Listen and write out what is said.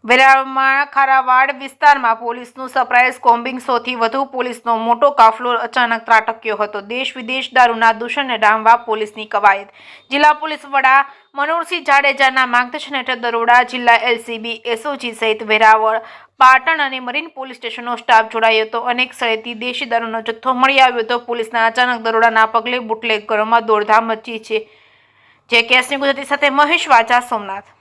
વેરાવળમાં ખારાવાડ વિસ્તારમાં પોલીસનું surprise combing, સૌથી વધુ પોલીસનો મોટો કાફલો અચાનક ત્રાટક્યો હતો. દેશ વિદેશ દારૂના દૂષણને ડામવા પોલીસની કવાયત. જિલ્લા પોલીસ વડા મનોહરસિંહ જાડેજાના માર્ગદર્શન હેઠળ દરોડા જિલ્લા એલસીબી, એસઓજી સહિત વેરાવળ, પાટણ અને મરીન પોલીસ સ્ટેશનનો સ્ટાફ જોડાયો હતો. અનેક સ્થળેથી દેશી દારૂનો જથ્થો મળી આવ્યો હતો. પોલીસના અચાનક દરોડાના પગલે બુટલેગરોમાં દોડધામ મચી છે. જે કેસની ગુજરાતી સાથે મહેશ વાજા, સોમનાથ.